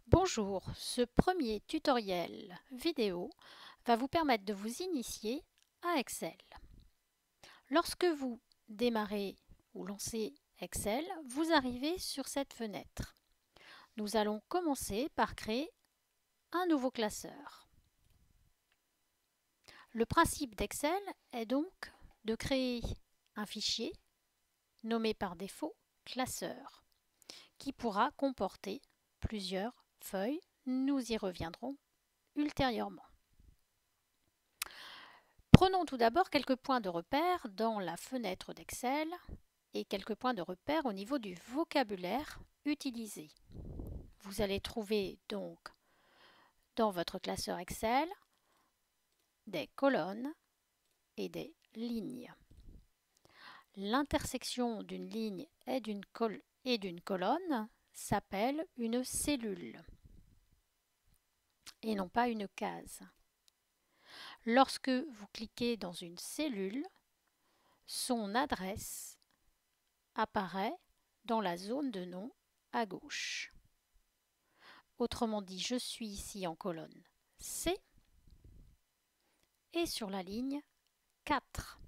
Bonjour, ce premier tutoriel vidéo va vous permettre de vous initier à Excel. Lorsque vous démarrez ou lancez Excel, vous arrivez sur cette fenêtre. Nous allons commencer par créer un nouveau classeur. Le principe d'Excel est donc de créer un fichier nommé par défaut classeur qui pourra comporter plusieurs feuilles. Nous y reviendrons ultérieurement. Prenons tout d'abord quelques points de repère dans la fenêtre d'Excel et quelques points de repère au niveau du vocabulaire utilisé. Vous allez trouver donc dans votre classeur Excel des colonnes et des lignes. L'intersection d'une ligne et d'une colonne s'appelle une cellule et non pas une case. Lorsque vous cliquez dans une cellule, son adresse apparaît dans la zone de nom à gauche. Autrement dit, je suis ici en colonne C et sur la ligne 4.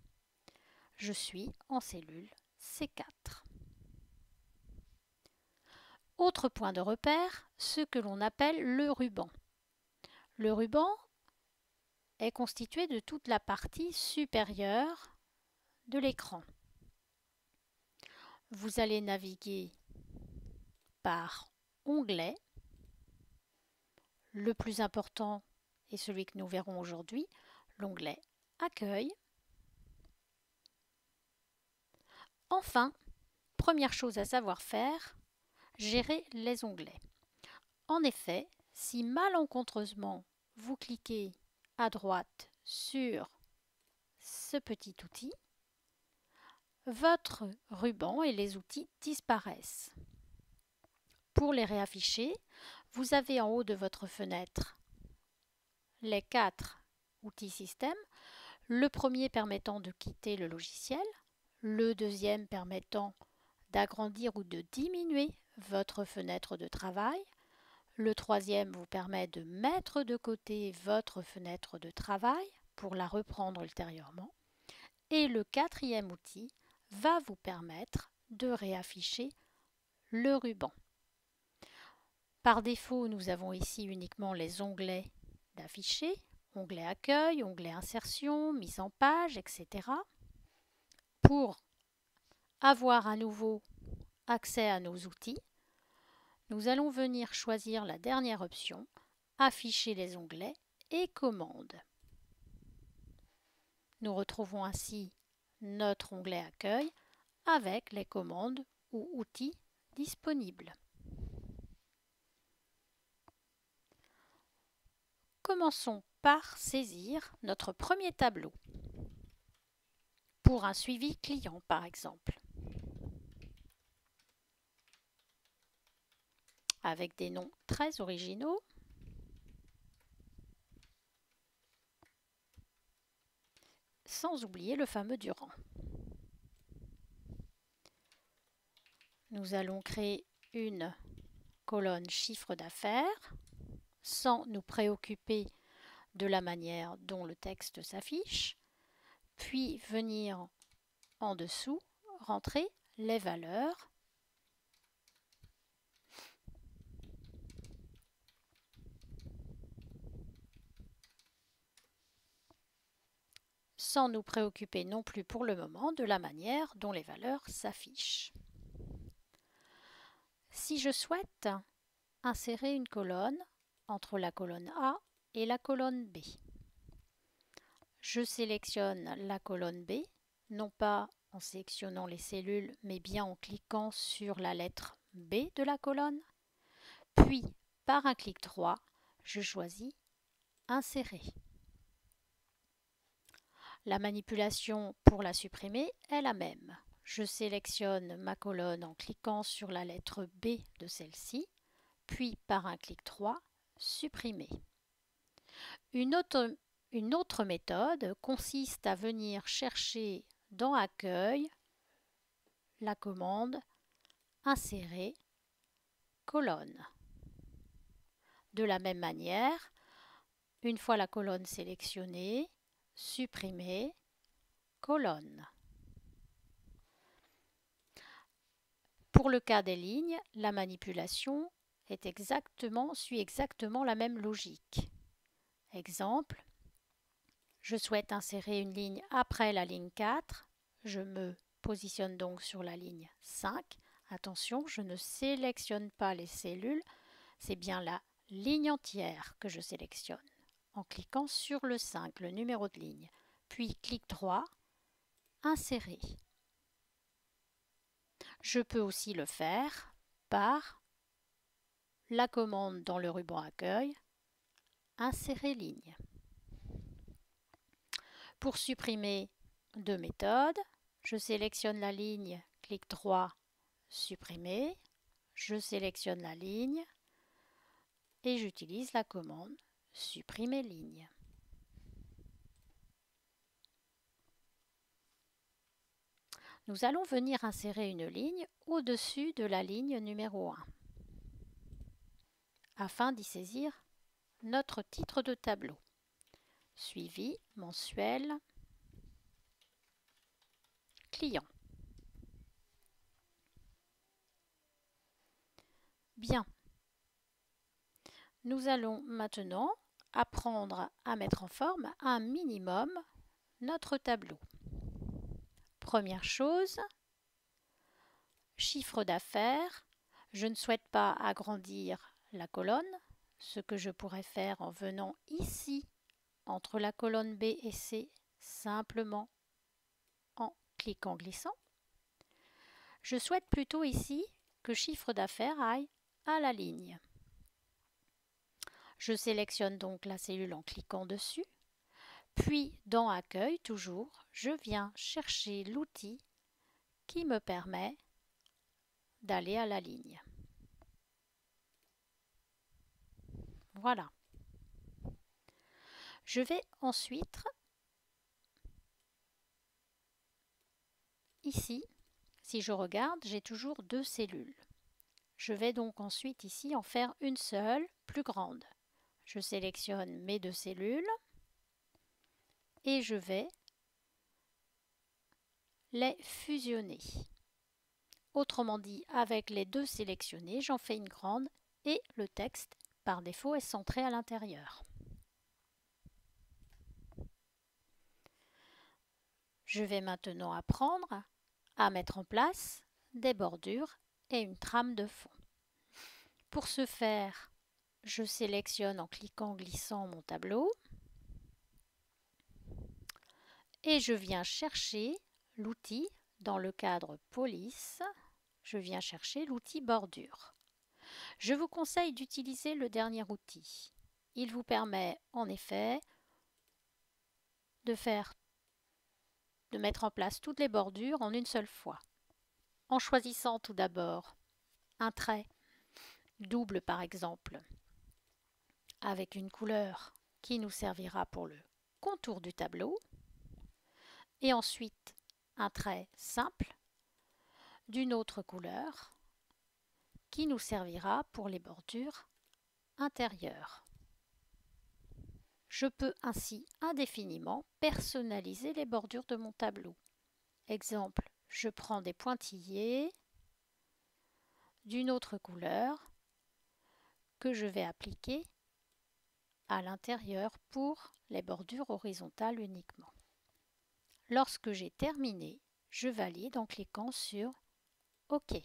Je suis en cellule C4. Autre point de repère, ce que l'on appelle le ruban. Le ruban est constitué de toute la partie supérieure de l'écran. Vous allez naviguer par onglet. Le plus important est celui que nous verrons aujourd'hui, l'onglet Accueil. Enfin, première chose à savoir faire, gérer les onglets. En effet, si malencontreusement vous cliquez à droite sur ce petit outil, votre ruban et les outils disparaissent. Pour les réafficher, vous avez en haut de votre fenêtre les 4 outils système, le premier permettant de quitter le logiciel, le deuxième permettant d'agrandir ou de diminuer votre fenêtre de travail, le troisième vous permet de mettre de côté votre fenêtre de travail pour la reprendre ultérieurement, et le quatrième outil va vous permettre de réafficher le ruban. Par défaut, nous avons ici uniquement les onglets d'afficher, onglet accueil, onglet insertion, mise en page, etc. Pour avoir à nouveau accès à nos outils, nous allons venir choisir la dernière option, afficher les onglets et commandes. Nous retrouvons ainsi notre onglet accueil avec les commandes ou outils disponibles. Commençons par saisir notre premier tableau. Pour un suivi client, par exemple, avec des noms très originaux. Sans oublier le fameux Durand. Nous allons créer une colonne chiffre d'affaires sans nous préoccuper de la manière dont le texte s'affiche, puis venir en dessous, rentrer les valeurs sans nous préoccuper non plus pour le moment de la manière dont les valeurs s'affichent. Si je souhaite insérer une colonne entre la colonne A et la colonne B, je sélectionne la colonne B, non pas en sélectionnant les cellules, mais bien en cliquant sur la lettre B de la colonne. Puis, par un clic droit, je choisis Insérer. La manipulation pour la supprimer est la même. Je sélectionne ma colonne en cliquant sur la lettre B de celle-ci, puis par un clic droit, Supprimer. Une autre méthode consiste à venir chercher dans Accueil la commande Insérer colonne. de la même manière, une fois la colonne sélectionnée, supprimer, colonne. Pour le cas des lignes, la manipulation suit exactement la même logique. Exemple, je souhaite insérer une ligne après la ligne 4, je me positionne donc sur la ligne 5. Attention, je ne sélectionne pas les cellules, c'est bien la ligne entière que je sélectionne en cliquant sur le 5, le numéro de ligne. Puis clic droit, insérer. Je peux aussi le faire par la commande dans le ruban accueil, insérer ligne. Pour supprimer deux méthodes, je sélectionne la ligne, clic droit, supprimer, je sélectionne la ligne et j'utilise la commande supprimer ligne. Nous allons venir insérer une ligne au-dessus de la ligne numéro 1 afin d'y saisir notre titre de tableau. Suivi mensuel client. Bien. Nous allons maintenant apprendre à mettre en forme un minimum notre tableau. Première chose, chiffre d'affaires. Je ne souhaite pas agrandir la colonne, ce que je pourrais faire en venant ici entre la colonne B et C, simplement en cliquant glissant. Je souhaite plutôt ici que chiffre d'affaires aille à la ligne. Je sélectionne donc la cellule en cliquant dessus, puis dans Accueil, toujours, je viens chercher l'outil qui me permet d'aller à la ligne. Voilà. Je vais ensuite, ici, si je regarde, j'ai toujours deux cellules. Je vais donc ensuite ici en faire une seule, plus grande. Je sélectionne mes deux cellules et je vais les fusionner. Autrement dit, avec les deux sélectionnés, j'en fais une grande et le texte, par défaut, est centré à l'intérieur. Je vais maintenant apprendre à mettre en place des bordures et une trame de fond. Pour ce faire, je sélectionne en cliquant glissant mon tableau et je viens chercher l'outil dans le cadre police. Je viens chercher l'outil bordure. Je vous conseille d'utiliser le dernier outil. Il vous permet en effet de mettre en place toutes les bordures en une seule fois. En choisissant tout d'abord un trait double par exemple, avec une couleur qui nous servira pour le contour du tableau, et ensuite un trait simple d'une autre couleur qui nous servira pour les bordures intérieures. Je peux ainsi indéfiniment personnaliser les bordures de mon tableau. Exemple, je prends des pointillés d'une autre couleur que je vais appliquer à l'intérieur pour les bordures horizontales uniquement. Lorsque j'ai terminé, je valide en cliquant sur OK.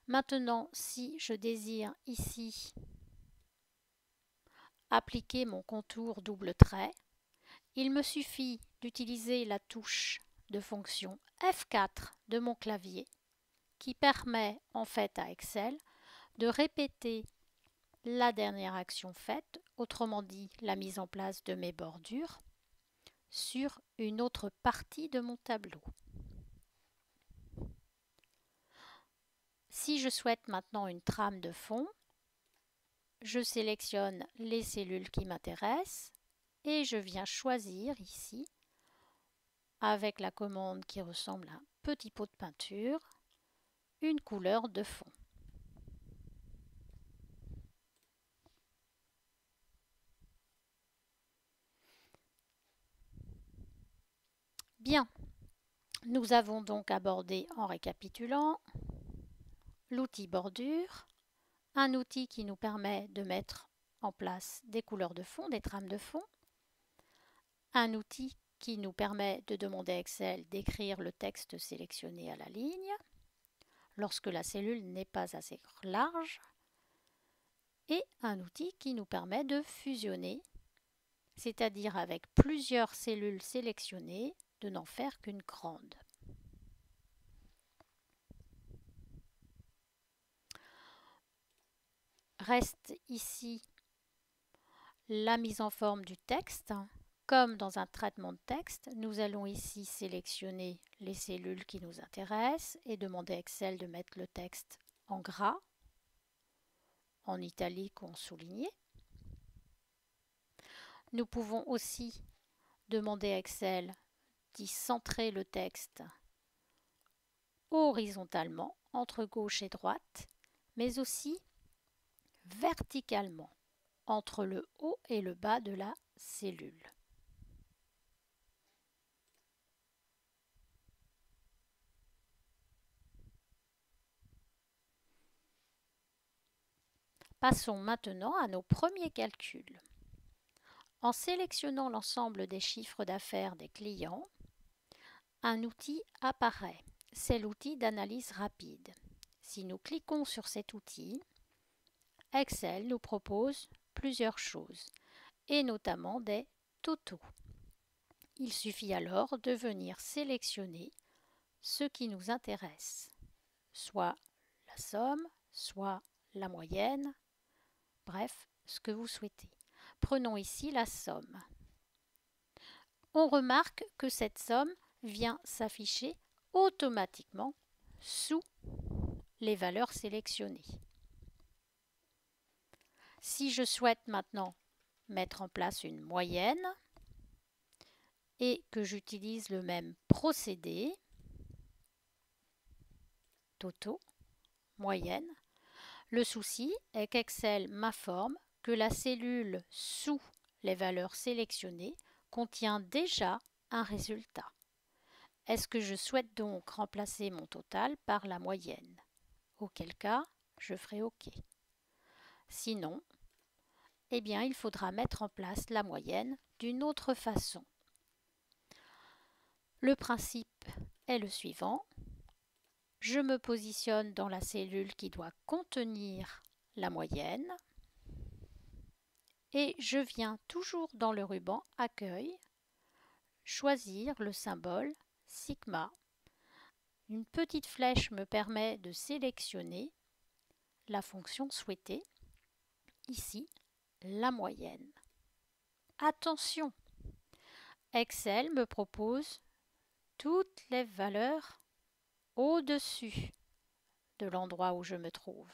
Maintenant, si je désire ici appliquer mon contour double trait, il me suffit d'utiliser la touche de fonction F4 de mon clavier qui permet en fait à Excel de répéter la dernière action faite, autrement dit la mise en place de mes bordures, sur une autre partie de mon tableau. Si je souhaite maintenant une trame de fond, je sélectionne les cellules qui m'intéressent et je viens choisir ici, avec la commande qui ressemble à un petit pot de peinture, une couleur de fond. Bien, nous avons donc abordé, en récapitulant, l'outil bordure, un outil qui nous permet de mettre en place des couleurs de fond, des trames de fond, un outil qui nous permet de demander à Excel d'écrire le texte sélectionné à la ligne, lorsque la cellule n'est pas assez large, et un outil qui nous permet de fusionner, c'est-à-dire avec plusieurs cellules sélectionnées, de n'en faire qu'une grande. Reste ici la mise en forme du texte. Comme dans un traitement de texte, nous allons ici sélectionner les cellules qui nous intéressent et demander à Excel de mettre le texte en gras, en italique ou en souligné. Nous pouvons aussi demander à Excel d'y centrer le texte horizontalement entre gauche et droite, mais aussi verticalement entre le haut et le bas de la cellule. Passons maintenant à nos premiers calculs. En sélectionnant l'ensemble des chiffres d'affaires des clients, un outil apparaît. C'est l'outil d'analyse rapide. Si nous cliquons sur cet outil, Excel nous propose plusieurs choses, et notamment des totaux. Il suffit alors de venir sélectionner ce qui nous intéresse, soit la somme, soit la moyenne, bref, ce que vous souhaitez. Prenons ici la somme. On remarque que cette somme vient s'afficher automatiquement sous les valeurs sélectionnées. Si je souhaite maintenant mettre en place une moyenne et que j'utilise le même procédé, totaux, moyenne, le souci est qu'Excel m'informe que la cellule sous les valeurs sélectionnées contient déjà un résultat. Est-ce que je souhaite donc remplacer mon total par la moyenne? Auquel cas, je ferai OK. Sinon, eh bien, il faudra mettre en place la moyenne d'une autre façon. Le principe est le suivant. Je me positionne dans la cellule qui doit contenir la moyenne et je viens toujours dans le ruban Accueil choisir le symbole sigma. Une petite flèche me permet de sélectionner la fonction souhaitée, ici la moyenne. Attention, Excel me propose toutes les valeurs au-dessus de l'endroit où je me trouve.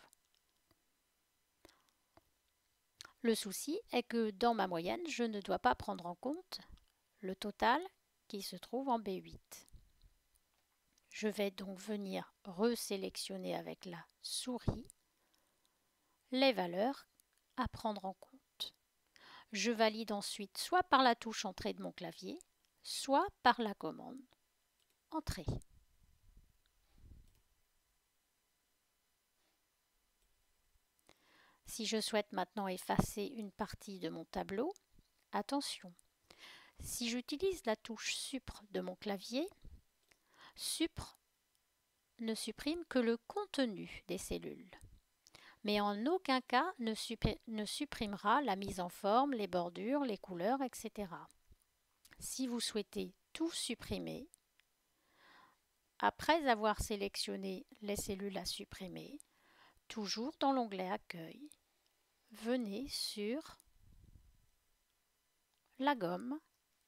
Le souci est que dans ma moyenne, je ne dois pas prendre en compte le total qui se trouve en B8. Je vais donc venir resélectionner avec la souris les valeurs à prendre en compte. Je valide ensuite soit par la touche Entrée de mon clavier, soit par la commande Entrée. Si je souhaite maintenant effacer une partie de mon tableau, attention, si j'utilise la touche Supr de mon clavier, Supr ne supprime que le contenu des cellules, mais en aucun cas ne supprimera la mise en forme, les bordures, les couleurs, etc. Si vous souhaitez tout supprimer, après avoir sélectionné les cellules à supprimer, toujours dans l'onglet Accueil, venez sur la gomme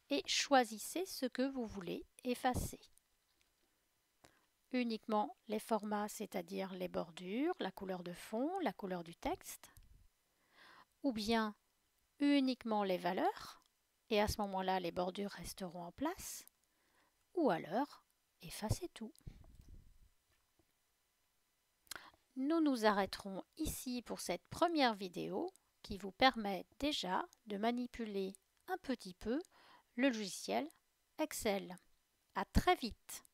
et choisissez ce que vous voulez effacer. Uniquement les formats, c'est-à-dire les bordures, la couleur de fond, la couleur du texte, ou bien uniquement les valeurs, et à ce moment-là, les bordures resteront en place, ou alors effacez tout. Nous nous arrêterons ici pour cette première vidéo qui vous permet déjà de manipuler un petit peu le logiciel Excel. À très vite!